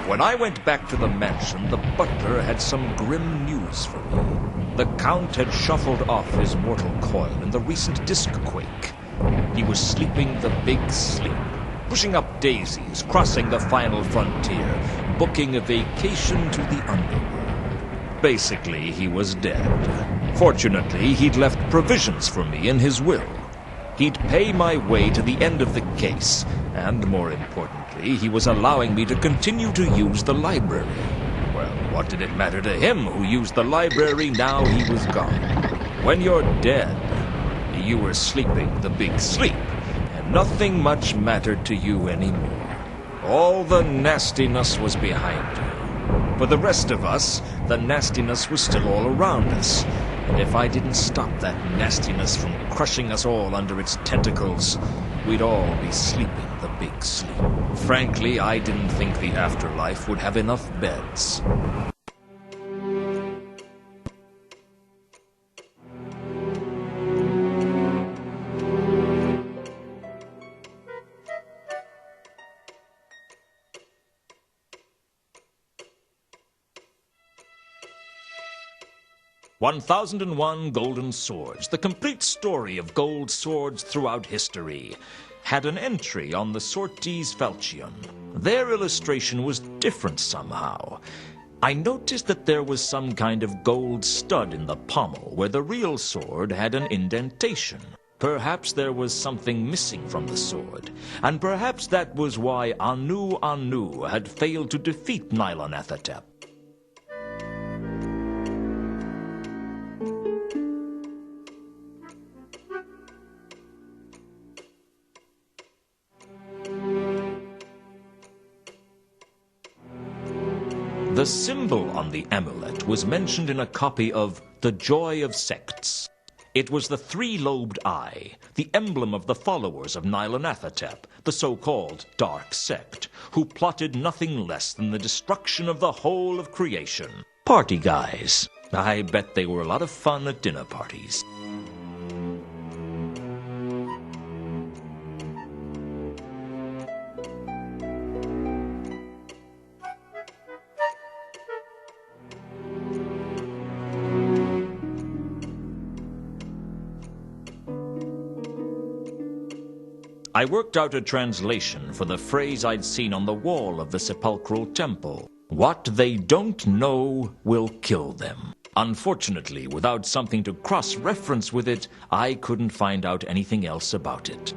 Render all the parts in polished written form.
When I went back to the mansion, the butler had some grim news for me. The Count had shuffled off his mortal coil in the recent disc quake. He was sleeping the big sleep, pushing up daisies, crossing the final frontier, booking a vacation to the underworld. Basically, he was dead. Fortunately, he'd left provisions for me in his will. He'd pay my way to the end of the case, and more importantly, he was allowing me to continue to use the library. Well, what did it matter to him who used the library now he was gone? When you're dead, you were sleeping the big sleep, and nothing much mattered to you anymore. All the nastiness was behind you. For the rest of us, the nastiness was still all around us. And if I didn't stop that nastiness from crushing us all under its tentacles, we'd all be sleeping the big sleep. Frankly, I didn't think the afterlife would have enough beds. "1001 Golden Swords, the complete story of gold swords throughout history," had an entry on the Sortes Falchion. Their illustration was different somehow. I noticed that there was some kind of gold stud in the pommel where the real sword had an indentation. Perhaps there was something missing from the sword, and perhaps that was why Anu Anu had failed to defeat Nyarlathotep. The symbol on the amulet was mentioned in a copy of The Joy of Sects. It was the three-lobed eye, the emblem of the followers of Nyarlathotep, the so-called Dark Sect, who plotted nothing less than the destruction of the whole of creation. Party guys. I bet they were a lot of fun at dinner parties. I worked out a translation for the phrase I'd seen on the wall of the sepulchral temple. What they don't know will kill them. Unfortunately, without something to cross-reference with it, I couldn't find out anything else about it.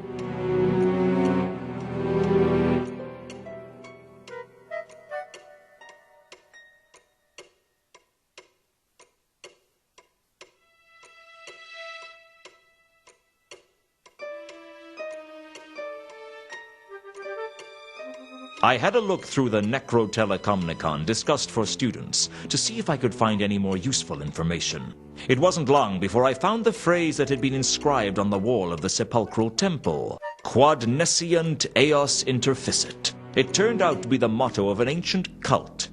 I had a look through the Necrotelecomnicon discussed for students to see if I could find any more useful information. It wasn't long before I found the phrase that had been inscribed on the wall of the sepulchral temple, Quod nesciunt eos interficit. It turned out to be the motto of an ancient cult,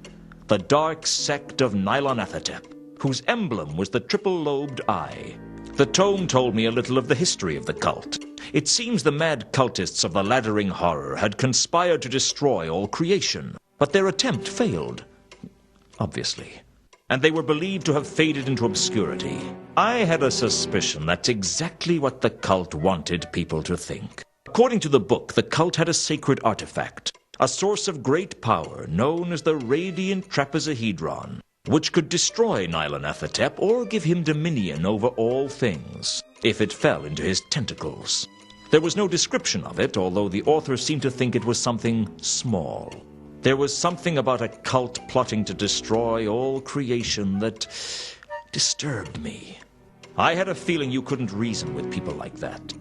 the Dark Sect of Nyarlathotep, whose emblem was the triple-lobed eye. The tome told me a little of the history of the cult. It seems the mad cultists of the laddering horror had conspired to destroy all creation, but their attempt failed, obviously, and they were believed to have faded into obscurity. I had a suspicion that's exactly what the cult wanted people to think. According to the book, the cult had a sacred artifact, a source of great power known as the Radiant Trapezohedron, which could destroy Nyarlathotep or give him dominion over all things, if it fell into his tentacles. There was no description of it, although the author seemed to think it was something small. There was something about a cult plotting to destroy all creation that disturbed me. I had a feeling you couldn't reason with people like that.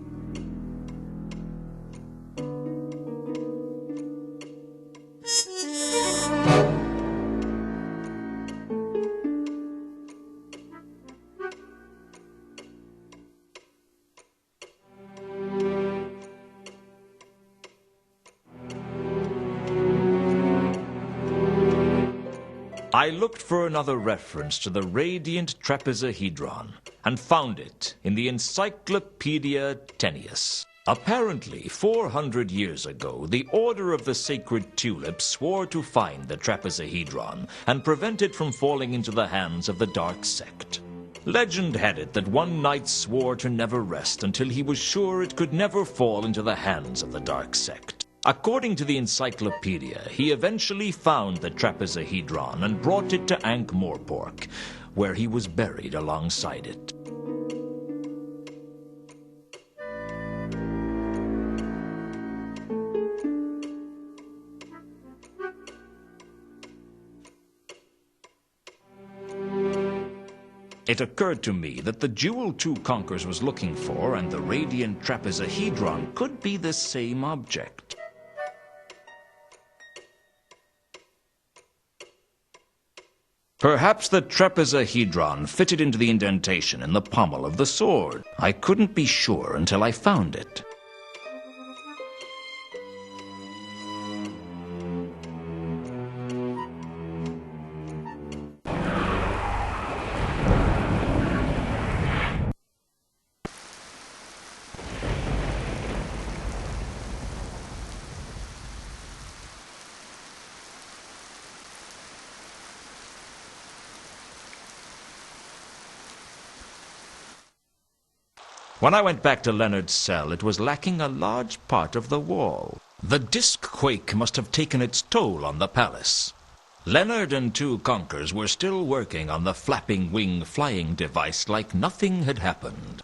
I looked for another reference to the Radiant Trapezohedron and found it in the Encyclopedia Tennius. Apparently, 400 years ago, the Order of the Sacred Tulip swore to find the trapezohedron and prevent it from falling into the hands of the Dark Sect. Legend had it that one knight swore to never rest until he was sure it could never fall into the hands of the Dark Sect. According to the encyclopedia, he eventually found the trapezohedron and brought it to Ankh-Morpork, where he was buried alongside it. It occurred to me that the jewel Two Conquers was looking for and the radiant trapezohedron could be the same object. Perhaps the trapezohedron fitted into the indentation in the pommel of the sword. I couldn't be sure until I found it. When I went back to Leonard's cell, it was lacking a large part of the wall. The disc quake must have taken its toll on the palace. Leonard and Two Conquers were still working on the flapping wing flying device like nothing had happened.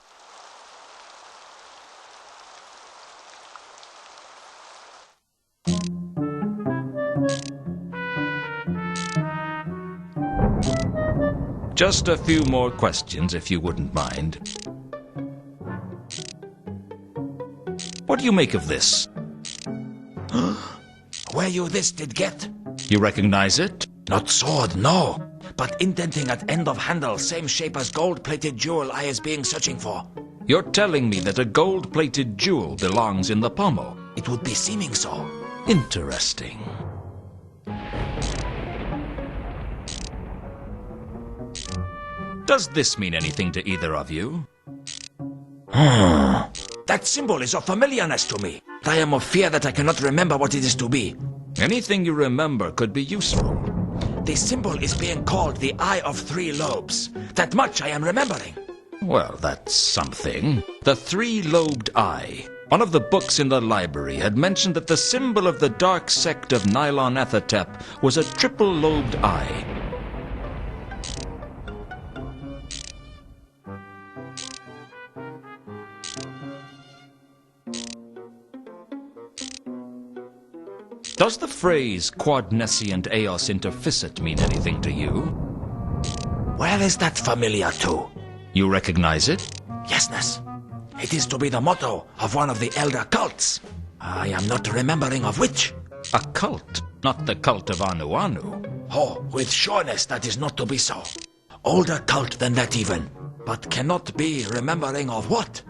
Just a few more questions, if you wouldn't mind. What do you make of this? Where you this did get? You recognize it? Not sword, no. But indenting at end of handle, same shape as gold-plated jewel I is being searching for. You're telling me that a gold-plated jewel belongs in the pommel? It would be seeming so. Interesting. Does this mean anything to either of you? That symbol is of familiarness to me. I am of fear that I cannot remember what it is to be. Anything you remember could be useful. The symbol is being called the Eye of Three Lobes. That much I am remembering. Well, that's something. The three-lobed eye. One of the books in the library had mentioned that the symbol of the dark sect of Nylon Ethatep was a triple-lobed eye. Does the phrase quod nescient eos interficit mean anything to you? Where is that familiar to? You recognize it? Yesness. It is to be the motto of one of the elder cults. I am not remembering of which. A cult, not the cult of Anu Anu. Oh, with sureness that is not to be so. Older cult than that even. But cannot be remembering of what?